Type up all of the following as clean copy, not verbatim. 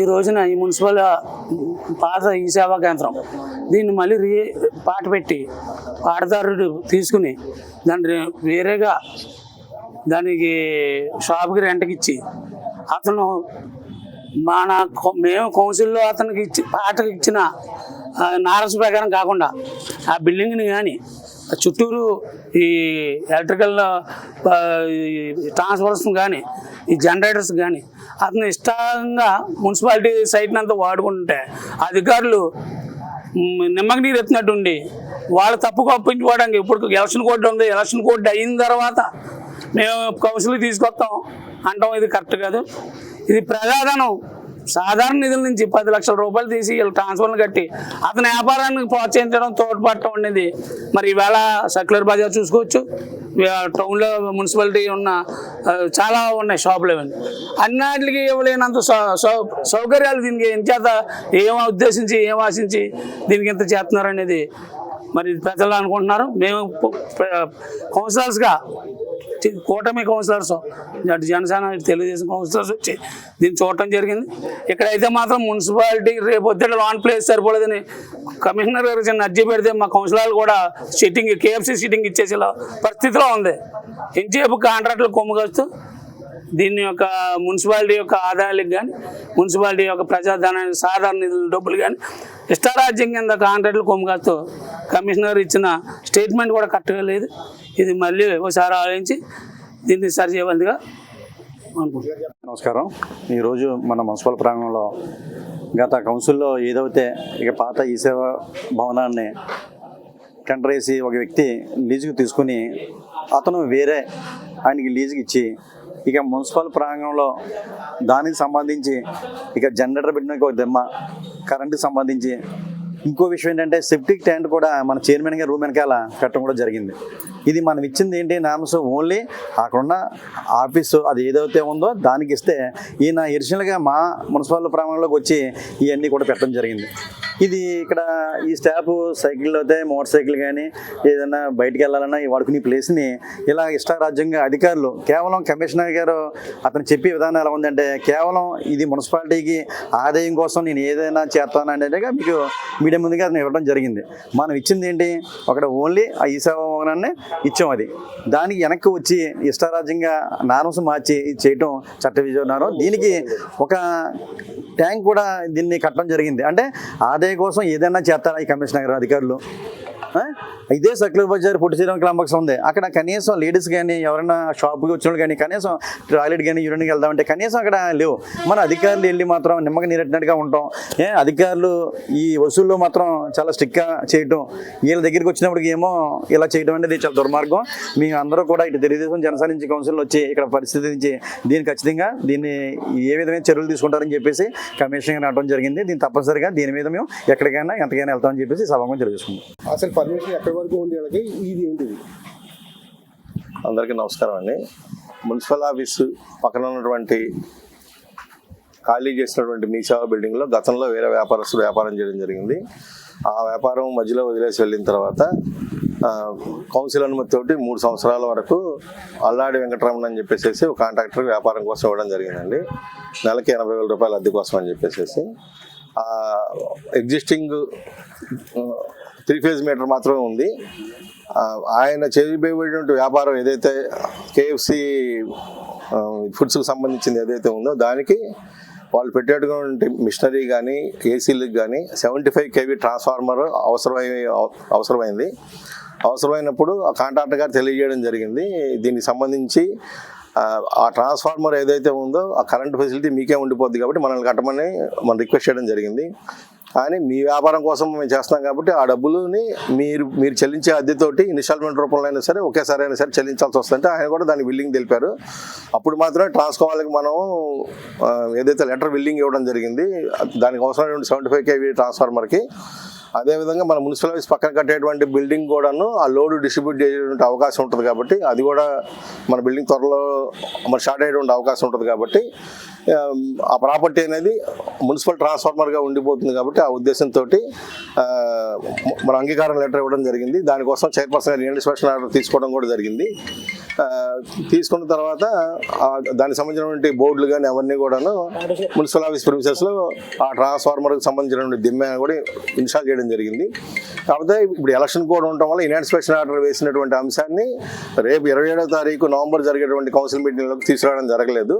ఈ రోజున ఈ మున్సిపల్ పాత ఈ సేవా కేంద్రం దీన్ని మళ్ళీ పాట పెట్టి పాటదారుడు తీసుకుని దాన్ని వేరేగా దానికి షాప్కి రెంట్కి ఇచ్చి అతను మేము కౌన్సిల్లో అతనికి పాటకి ఇచ్చిన నారస్ ప్రకారం కాకుండా ఆ బిల్డింగ్ని కానీ చుట్టూరు ఈ ఎలక్ట్రికల్ ట్రాన్స్ఫార్మర్స్ కానీ ఈ జనరేటర్స్ కానీ అతను ఇష్టంగా మున్సిపాలిటీ సైట్ని అంతా వాడుకుంటే అధికారులు నిమ్మకి నీరు ఎత్తినట్టు ఉండి వాళ్ళు తప్పు కప్పించుకోవడానికి ఇప్పుడు ఎలక్షన్ కోడ్ ఉంది, ఎలక్షన్ కోడ్ అయిన తర్వాత మేము కౌన్సిల్కి తీసుకొస్తాం అంటాం. ఇది కరెక్ట్ కాదు. ఇది ప్రజాధనం సాధారణ నిధుల నుంచి 10 లక్షల రూపాయలు తీసి వీళ్ళు ట్రాన్స్ఫర్లు కట్టి అతని వ్యాపారాన్ని ప్రోత్సహించడం తోడ్పడటం అనేది మరి ఈవేళ సర్క్యులర్ బజార్ చూసుకోవచ్చు, టౌన్లో మున్సిపాలిటీ ఉన్న చాలా ఉన్నాయి షాపులు ఇవన్నీ. అన్నిటికీ ఇవ్వలేనంత సౌకర్యాలు దీనికి ఎంచేత ఏం ఉద్దేశించి ఏం ఆశించి దీనికి ఎంత చేస్తున్నారు అనేది మరి ప్రజలు అనుకుంటున్నారు. మేము కౌన్సిలర్స్గా కూటమి కౌన్సిలర్స్ అటు జనసేన తెలుగుదేశం కౌన్సిలర్స్ వచ్చి దీన్ని చూడటం జరిగింది. ఇక్కడైతే మాత్రం మున్సిపాలిటీ రేపు వద్ద లాన్ ప్లేస్ సరిపోలేదని కమిషనర్ గారు చిన్న అర్జీ పెడితే మా కౌన్సిలర్లు కూడా సిట్టింగ్ KFC సిట్టింగ్ ఇచ్చేసేలా పరిస్థితిలో ఉంది. ఎంతసేపు కాంట్రాక్టులు కొమ్ముకొస్తూ దీని యొక్క మున్సిపాలిటీ యొక్క ఆదాయాలకు కానీ మున్సిపాలిటీ యొక్క ప్రజాధనానికి సాధారణ నిధుల డబ్బులు కానీ ఇష్టారాజ్యం కింద కాంట్రాక్టులు కొమ్ముకొస్తూ కమిషనర్ ఇచ్చిన స్టేట్మెంట్ కూడా కరెక్ట్గా లేదు. ఇది మళ్ళీ ఒకసారి ఆలోచించి దీన్ని సరి చేయవలసిగా అనుకుంటున్నాను. నమస్కారం. ఈరోజు మన మున్సిపల్ ప్రాంగణంలో గత కౌన్సిల్లో ఏదైతే ఇక పాత ఈ సేవా భవనాన్ని టెండర్ వేసి ఒక వ్యక్తి లీజుకు తీసుకుని అతను వేరే ఆయనకి లీజుకి ఇచ్చి ఇక మున్సిపల్ ప్రాంగణంలో దానికి సంబంధించి ఇక జనరేటర్ పెట్టిన ఒక దిమ్మ, కరెంటుకి సంబంధించి ఇంకో విషయం ఏంటంటే సెప్టిక్ ట్యాంక్ కూడా మన చైర్మన్ గారి రూమ్ వెనకాల కట్టడం కూడా జరిగింది. ఇది మనం ఇచ్చింది ఏంటి నామ్స్ ఓన్లీ అక్కడున్న ఆఫీసు అది ఏదైతే ఉందో దానికి ఇస్తే ఈయన ఎడిషనల్గా మా మున్సిపల్ ప్రాంగణంలోకి వచ్చి ఇవన్నీ కూడా పెట్టడం జరిగింది. ఇది ఇక్కడ ఈ స్టాఫ్ సైకిల్ అయితే మోటార్ సైకిల్ కానీ ఏదైనా బయటికి వెళ్ళాలన్నా వాడుకునే ప్లేస్ని ఇలా ఇష్టారాజ్యంగా అధికారులు కేవలం కమిషనర్ గారు అతను చెప్పే విధానం ఎలా ఉందంటే కేవలం ఇది మున్సిపాలిటీకి ఆదాయం కోసం నేను ఏదైనా చేస్తాను అనేదిగా మీకు మీడియా ముందుగా అతను ఇవ్వడం జరిగింది. మనం ఇచ్చింది ఏంటి అక్కడ ఓన్లీ ఆ ఈ సేవా భవనాన్ని ఇచ్చాం. అది దానికి వెనక్కి వచ్చి ఇష్టారాజ్యంగా నార్మ్స్ మార్చి చేయటం చట్ట విజయనారం. దీనికి ఒక ట్యాంక్ కూడా దీన్ని కట్టడం జరిగింది. అంటే ఆదాయం కోసం ఏదైనా చేస్తారా ఈ కమిషనర్ గారు అధికారులు? ఇదే సర్క్యులర్ బజార్ పొట్టి శ్రీరామ్ కాంప్లెక్స్ ఉంది. అక్కడ కనీసం లేడీస్ కానీ ఎవరైనా షాప్కి వచ్చిన కానీ కనీసం టాయిలెట్ కానీ యూరిన్కి వెళ్దామంటే కనీసం అక్కడ లేవు. మన అధికారులు వెళ్ళి మాత్రం నిమ్మక నీరెట్టినట్టుగా ఉంటాం. అధికారులు ఈ వసూల్లో మాత్రం చాలా స్ట్రిక్ట్గా చేయటం, వీళ్ళ దగ్గరికి వచ్చినప్పటికి ఏమో ఇలా చేయడం అనేది చాలా దుర్మార్గం. మేము అందరూ కూడా ఇటు తెలుగుదేశం జనసేన నుంచి కౌన్సిల్లో వచ్చి ఇక్కడ పరిస్థితి నుంచి దీన్ని ఖచ్చితంగా దీన్ని ఏ విధమైన చర్యలు తీసుకుంటారని చెప్పేసి కమిషన్ రావడం జరిగింది. దీన్ని తప్పనిసరిగా దీని మీద మేము ఎక్కడికైనా ఎంతకైనా వెళ్తామని చెప్పేసి సభాముఖంగా తెలియజేసుకుంటాం. అసలు పర్మిషన్ ఎక్కడి వరకు ఉంది వాళ్ళకి? ఇది ఏంటిది? అందరికీ నమస్కారం అండి. మున్సిపల్ ఆఫీసు పక్కన ఉన్నటువంటి ఖాళీ చేసినటువంటి మీ సేవా బిల్డింగ్లో గతంలో వేరే వ్యాపారస్తులు వ్యాపారం చేయడం జరిగింది. ఆ వ్యాపారం మధ్యలో వదిలేసి వెళ్ళిన తర్వాత కౌన్సిల్ అనుమతితోటి 3 సంవత్సరాల వరకు అల్లాడి వెంకటరమణ అని చెప్పేసి ఒక కాంట్రాక్టర్ వ్యాపారం కోసం ఇవ్వడం జరిగిందండి. నెలకి 80,000 రూపాయలు అద్దె కోసం అని చెప్పేసి ఎగ్జిస్టింగ్ 3 ఫేజ్ మీటర్ మాత్రమే ఉంది. ఆయన చేయబోయేటువంటి వ్యాపారం ఏదైతే KFC ఫుడ్స్కి సంబంధించింది ఏదైతే ఉందో దానికి వాళ్ళు పెట్టేటువంటి మిషనరీ కానీ ఏసీలకు కానీ 75 kV ట్రాన్స్ఫార్మర్ అవసరమైంది. అవసరమైనప్పుడు ఆ కాంట్రాక్టర్ గారు తెలియజేయడం జరిగింది. దీనికి సంబంధించి ఆ ట్రాన్స్ఫార్మర్ ఏదైతే ఉందో ఆ కరెంట్ ఫెసిలిటీ మీకే ఉండిపోద్ది కాబట్టి మనల్ని కట్టమని మనం రిక్వెస్ట్ చేయడం జరిగింది. కానీ మీ వ్యాపారం కోసం మేము చేస్తున్నాం కాబట్టి ఆ డబ్బులని మీరు చెల్లించే అద్దెతోటి ఇన్స్టాల్మెంట్ రూపంలో అయినా సరే ఒకేసారి అయినా సరే చెల్లించాల్సి వస్తుంటే ఆయన కూడా దానికి బిల్లింగ్ తెలిపారు. అప్పుడు మాత్రమే ట్రాన్స్ఫార్మర్కి మనం ఏదైతే లెటర్ బిల్లింగ్ ఇవ్వడం జరిగింది. దానికి అవసరమైన 75 kV ట్రాన్స్ఫార్మర్కి. అదేవిధంగా మన మున్సిపల్ ఆఫీస్ పక్కన కట్టేటువంటి బిల్డింగ్ కూడాను ఆ లోడ్ డిస్ట్రిబ్యూట్ చేసేటువంటి అవకాశం ఉంటుంది కాబట్టి అది కూడా మన బిల్డింగ్ త్వరలో మరి షార్ట్ అయ్యేటువంటి అవకాశం ఉంటుంది కాబట్టి ఆ ప్రాపర్టీ అనేది మున్సిపల్ ట్రాన్స్ఫార్మర్గా ఉండిపోతుంది కాబట్టి ఆ ఉద్దేశంతో మన అంగీకారం లెటర్ ఇవ్వడం జరిగింది. దానికోసం చైర్పర్సన్ రీఇన్వెస్టిగేషన్ ఆర్డర్ తీసుకోవడం కూడా జరిగింది. తీసుకున్న తర్వాత దానికి సంబంధించినటువంటి బోర్డులు కానీ అవన్నీ కూడాను మున్సిపల్ ఆఫీస్ ప్రిమిసెస్లో ఆ ట్రాన్స్ఫార్మర్కి సంబంధించినటువంటి దిమ్మె కూడా ఇన్స్టాల్ చేయడం జరిగింది. కాకపోతే ఇప్పుడు ఎలక్షన్ కోడ్ ఉండటం వల్ల ఇన్స్పెక్షన్ ఆర్డర్ వేసినటువంటి అంశాన్ని రేపు 27వ తారీఖు నవంబర్ జరిగేటువంటి కౌన్సిల్ మీటింగ్లోకి తీసుకురావడం జరగలేదు.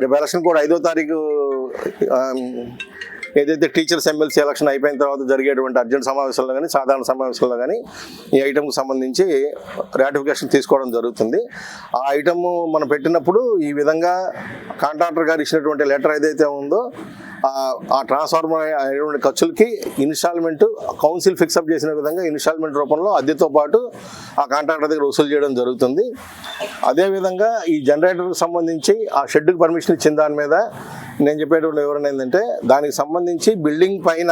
రేపు ఎలక్షన్ కోడ్ 5వ తారీఖు ఏదైతే టీచర్స్ ఎమ్మెల్సీ ఎలక్షన్ అయిపోయిన తర్వాత జరిగేటువంటి అర్జెంట్ సమావేశంలో కానీ సాధారణ సమావేశంలో కానీ ఈ ఐటమ్కి సంబంధించి రాటిఫికేషన్ తీసుకోవడం జరుగుతుంది. ఆ ఐటమ్ మనం పెట్టినప్పుడు ఈ విధంగా కాంట్రాక్టర్ గారు ఇచ్చినటువంటి లెటర్ ఏదైతే ఉందో ఆ ట్రాన్స్ఫార్మర్ అయినటువంటి ఖర్చులకి ఇన్స్టాల్మెంట్ కౌన్సిల్ ఫిక్సప్ చేసిన విధంగా ఇన్స్టాల్మెంట్ రూపంలో అద్దెతో పాటు ఆ కాంట్రాక్టర్ దగ్గర వసూలు చేయడం జరుగుతుంది. అదేవిధంగా ఈ జనరేటర్కి సంబంధించి ఆ షెడ్కి పర్మిషన్ ఇచ్చిన దాని మీద నేను చెప్పేటువంటి వివరణ ఏంటంటే దానికి సంబంధించి బిల్డింగ్ పైన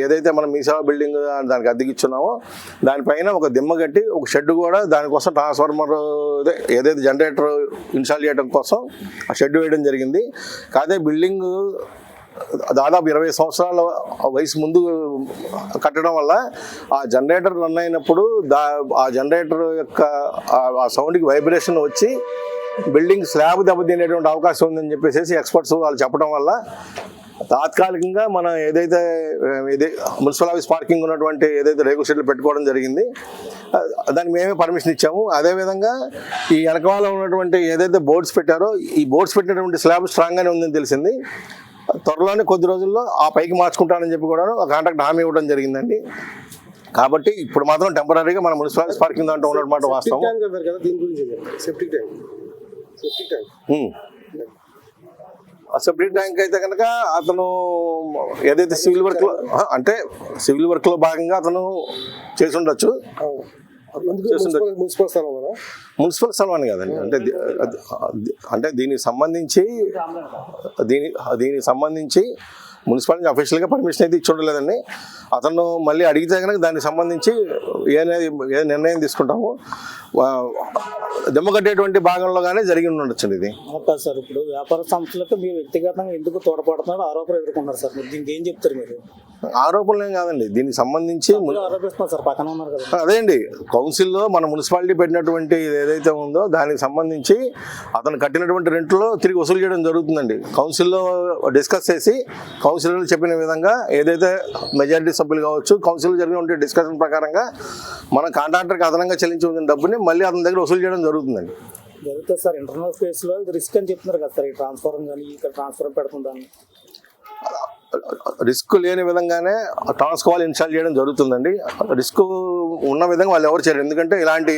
ఏదైతే మనం మీసేవ బిల్డింగ్ దానికి అద్దెకిచ్చున్నామో దానిపైన ఒక దిమ్మ కట్టి ఒక షెడ్ కూడా దానికోసం ట్రాన్స్ఫార్మర్ ఏదైతే జనరేటర్ ఇన్స్టాల్ చేయడం కోసం ఆ షెడ్ వేయడం జరిగింది. కాదే బిల్డింగ్ దాదాపు 20 సంవత్సరాల వయసు ముందు కట్టడం వల్ల ఆ జనరేటర్ రన్ అయినప్పుడు ఆ జనరేటర్ యొక్క ఆ సౌండ్కి వైబ్రేషన్ వచ్చి బిల్డింగ్ స్లాబ్ దెబ్బతినేటువంటి అవకాశం ఉందని చెప్పేసి ఎక్స్పర్ట్స్ వాళ్ళు చెప్పడం వల్ల తాత్కాలికంగా మనం ఏదైతే మున్సిపల్ ఆఫీస్ పార్కింగ్ ఉన్నటువంటి ఏదైతే రేకుల షెడ్లు పెట్టుకోవడం జరిగింది దానికి మేమే పర్మిషన్ ఇచ్చాము. అదేవిధంగా ఈ వెనకాల ఉన్నటువంటి ఏదైతే బోర్డ్స్ పెట్టారో ఈ బోర్డ్స్ పెట్టినటువంటి స్లాబ్ స్ట్రాంగ్గానే ఉందని తెలిసింది. త్వరలోనే కొద్ది రోజుల్లో ఆ పైకి మార్చుకుంటానని చెప్పి కూడా కాంట్రాక్ట్ హామీ ఇవ్వడం జరిగిందండి. కాబట్టి ఇప్పుడు మాత్రం టెంపరీగా మన మున్సిపల్ ఆఫీస్ పార్కింగ్ దాంట్లో ఉన్నమాట వాస్తవం. సెప్టిక్ ట్యాంక్ అయితే కనుక అతను ఏదైతే సివిల్ వర్క్ లో భాగంగా అతను చేసి ఉండొచ్చు. మున్సిపల్ స్థలం అని కాదండి, అంటే దీనికి సంబంధించి మున్సిపాలిటీ అఫీషియల్గా పర్మిషన్ అయితే ఇచ్చి ఉండలేదండి. అతను మళ్ళీ అడిగితే కనుక దానికి సంబంధించి ఏ నిర్ణయం తీసుకుంటాము దెమ్మ కట్టేటువంటి భాగంలోగానే జరిగి ఉండొచ్చు. ఇది సార్ ఇప్పుడు వ్యాపార సంస్థలకు మీరు వ్యక్తిగతంగా ఎందుకు తోడ్పడుతున్నారో ఆరోపణలు ఎదుర్కొన్నారు సార్, మీరు దీనికి ఏం చెప్తారు? మీరు ఆరోపణలు ఏం కాదండి, దీనికి సంబంధించి ఆరోపిస్తున్నారు సార్, పక్కన ఉన్నారు కదా. అదే అండి, కౌన్సిల్లో మన మున్సిపాలిటీ పెట్టినటువంటి ఏదైతే ఉందో దానికి సంబంధించి అతను కట్టినటువంటి రెంట్లో తిరిగి వసూలు చేయడం జరుగుతుందండి. కౌన్సిల్లో డిస్కస్ చేసి కౌన్సిలర్లు చెప్పిన విధంగా ఏదైతే మెజారిటీ సభ్యులు కావచ్చు కౌన్సిల్లో జరిగిన డిస్కషన్ ప్రకారంగా మన కాంట్రాక్టర్కి అదనంగా చెల్లించిన డబ్బుని మళ్ళీ అతని దగ్గర వసూలు చేయడం జరుగుతుందండి. జరుగుతుంది సార్, ఇంటర్నల్ స్పేస్లో రిస్క్ అని చెప్తున్నారు కదా సార్, ఈ ట్రాన్స్ఫార్మర్ కానీ ఇక్కడ ట్రాన్స్ఫార్మర్ పెడుతుందని రిస్క్ లేని విధంగానే ట్రాన్స్ఫార్మర్ ఇన్స్టాల్ చేయడం జరుగుతుందండి. రిస్క్ ఉన్న విధంగా వాళ్ళు ఎవరు చేయరు, ఎందుకంటే ఇలాంటి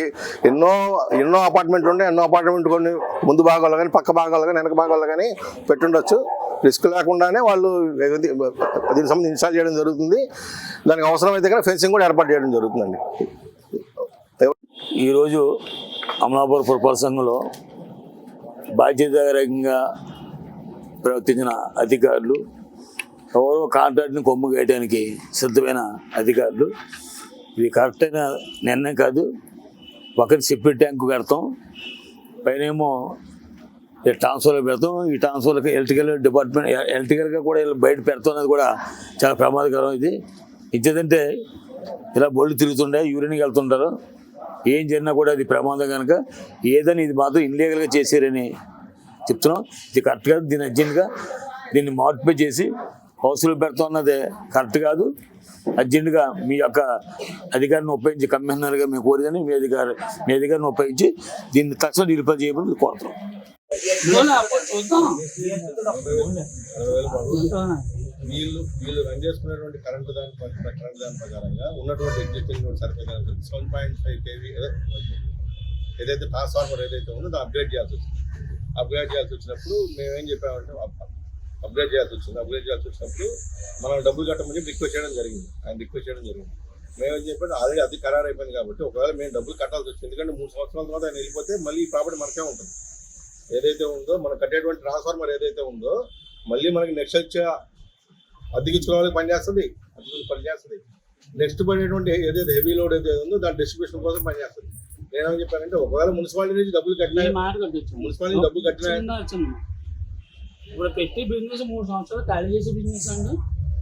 ఎన్నో అపార్ట్మెంట్లు ఉంటే ఎన్నో అపార్ట్మెంట్ కొన్ని ముందు భాగాల్లో కానీ పక్క భాగాల్లో కానీ వెనక భాగాల్లో కానీ పెట్టుండొచ్చు. రిస్క్ లేకుండానే వాళ్ళు దీనికి సంబంధించి ఇన్స్టాల్ చేయడం జరుగుతుంది. దానికి అవసరమైతే కానీ ఫెన్సింగ్ కూడా ఏర్పాటు చేయడం జరుగుతుందండి. ఈరోజు అమలాపూర్ పురపాలక సంఘంలో బాధ్యతారకంగా ప్రవర్తించిన అధికారులు, ఎవరో కాంట్రాక్ట్ని కొమ్ము వేయడానికి సిద్ధమైన అధికారులు, ఇది కరెక్ట్ అయిన నిర్ణయం కాదు. ఒకటి సెప్టిక్ ట్యాంకు పెడతాం, పైనేమో ట్రాన్స్ఫర్లో పెడతాం, ఈ ట్రాన్స్ఫర్లకి ఎలక్ట్రికల్గా కూడా బయట పెడతాం అనేది కూడా చాలా ప్రమాదకరం. ఇది ఇచ్చేదంటే ఇలా బొళ్ళు తిరుగుతుండే యూరిన్కి వెళ్తుంటారు, ఏం జరిగినా కూడా అది ప్రమాదం కనుక ఏదని ఇది మాత్రం ఇన్లీగల్గా చేశారని చెప్తున్నాం. ఇది కరెక్ట్ కాదు, దీన్ని అర్జెంట్గా దీన్ని మాడిఫై చేసి హౌస్లో పెడతాం అన్నది కరెక్ట్ కాదు. అర్జెంటుగా మీ యొక్క అధికారిని ఉపయోగించి కమిషనర్గా మేము కోరిదని మీ అధికారిని ఉపయోగించి దీన్ని తక్షణ నిలుప చేయమని కోరుతున్నాం. వీళ్ళు రన్ చేసుకున్నటువంటి కరెంట్ దాని ప్రకారంగా ఉన్నటువంటి ఎగ్జిస్టింగ్ సర్వే 7.5 kV ఏదైతే ట్రాన్స్ఫార్మర్ ఏదైతే ఉందో దాన్ని అప్గ్రేడ్ చేయాల్సి వచ్చినప్పుడు మేమేం చెప్పామంటే అప్గ్రేడ్ చేయాల్సి వచ్చినప్పుడు మనం డబ్బులు కట్టమని రిక్వెస్ట్ చేయడం జరిగింది. మేమేం చెప్పాడు ఆల్రెడీ అది ఖరారు అయిపోయింది కాబట్టి ఒకవేళ మేము డబ్బులు కట్టాల్సి వచ్చింది, ఎందుకంటే 3 సంవత్సరాల తర్వాత ఆయన వెళ్ళిపోతే మళ్ళీ ఈ ప్రాపర్టీ మనకే ఉంటుంది. ఏదైతే ఉందో మనం కట్టేటువంటి ట్రాన్స్ఫార్మర్ ఏదైతే ఉందో మళ్ళీ మనకి నెక్స్ట్ వచ్చే అద్దెకిచ్చుకునే వాళ్ళకి పనిచేస్తుంది. నెక్స్ట్ పడేటువంటి ఏదైతే హెవీ లోడ్ ఏదైతే ఉందో దాని డిస్ట్రిబ్యూషన్ కోసం పనిచేస్తుంది. నేనేమని చెప్పానంటే ఒకవేళ మున్సిపాలిటీ నుంచి డబ్బులు కట్టినా ఇప్పుడు పెట్టి బిజినెస్ 3 సంవత్సరాలు ఖాళీ చేసే బిజినెస్ అండి,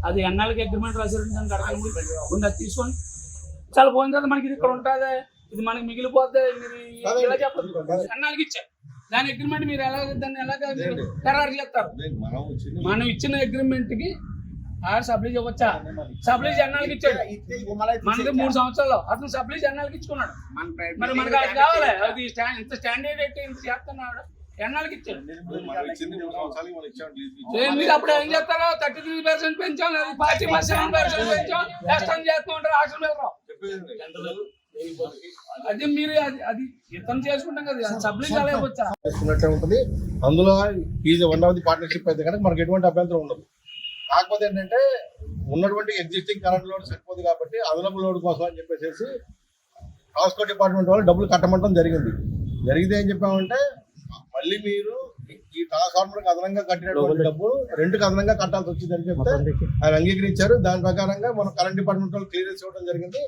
అది ఎన్నాళ్ళకి అగ్రిమెంట్ రాశారండి దానికి అడగండి, అది తీసుకొని చాలా పోయిన తర్వాత మనకి ఇది ఇక్కడ ఉంటుంది ఇది మనకి మిగిలిపోతే మీరు ఇలా చెప్పదు. ఎన్నాళ్ళకి ఇచ్చారు దాని అగ్రిమెంట్ మీరు దాన్ని ఎలాగ ఖరారు చేస్తారు? మనం ఇచ్చిన అగ్రిమెంట్ కి సప్లై ఇవ్వచ్చా? సప్లై ఎన్నాళ్ళకి ఇచ్చాడు? మనకి 3 సంవత్సరాలు అతను సప్లై ఎన్నాళ్ళకి ఇచ్చుకున్నాడు. మరి మనకి అది కావాలి. అది ఇంత స్టాండర్డ్ అయితే ఇంత చేస్తున్నాడు ఎన్నాళ్ళకి ఇచ్చాడు? మీరు అప్పుడు ఏం చేస్తారో 33% పెంచాం, 47% పెంచాం, ఎక్స్టెండ్ చేస్తూ ఉంటారు. ఆక్షన్ అది మీరు అది ఇతను చేసుకుంటాం కదా, సప్లై కాలేకపోవచ్చా? చేసుకున్నట్టే ఉంటుంది. అందులో is one of the partnership అయితే కనుక మనకి ఎటువంటి అభ్యంతరం ఉండదు. కాకపోతే ఏంటంటే ఉన్నటువంటి ఎగ్జిస్టింగ్ కరెంట్ లోడ్ సరిపోదు కాబట్టి అదనపు లోడ్ కోసం అని చెప్పేసి ట్రాన్స్పోర్ట్ డిపార్ట్మెంట్ వాళ్ళు డబ్బులు కట్టమంటం జరిగింది. జరిగితే ఏం చెప్పామంటే మళ్ళీ మీరు ఈ ట్రాన్స్ఫార్మర్కి అదనంగా కట్టినటువంటి డబ్బులు రెండుకి అదనంగా కట్టాల్సి వచ్చిందని చెప్తే ఆయన అంగీకరించారు. దాని ప్రకారంగా మనం కరెంట్ డిపార్ట్మెంట్ వాళ్ళు క్లియరెన్స్ ఇవ్వడం జరిగింది.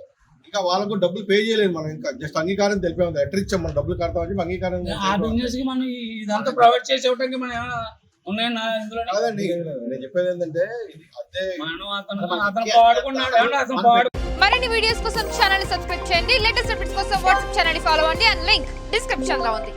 ఇంకా వాళ్ళకు డబ్బులు పే చేయలేదు, మనం ఇంకా జస్ట్ అంగీకారం తెలిపాము. లెటర్ ఇచ్చాం మనం డబ్బులు కడతామని చెప్పి అంగీకారం. ఆ బిజినెస్ కి మనం ఇదంతా ప్రొవైడ్ చేసి ఇవ్వడానికి మనం ఏమైనా ఉన్నాయన్నా ఇందులో? కాదండి, నేను చెప్పేది ఏంటంటే ఇది అదే అతను పాడుకున్నాడు. అతను పాడు మరిన్ని వీడియోస్ కోసం ఛానల్ ని సబ్స్క్రైబ్ చేయండి. లేటెస్ట్ అప్డేట్స్ కోసం వాట్సాప్ ఛానల్ ని ఫాలో అవ్వండి. అండ్ లింక్ డిస్క్రిప్షన్ లో ఉంది.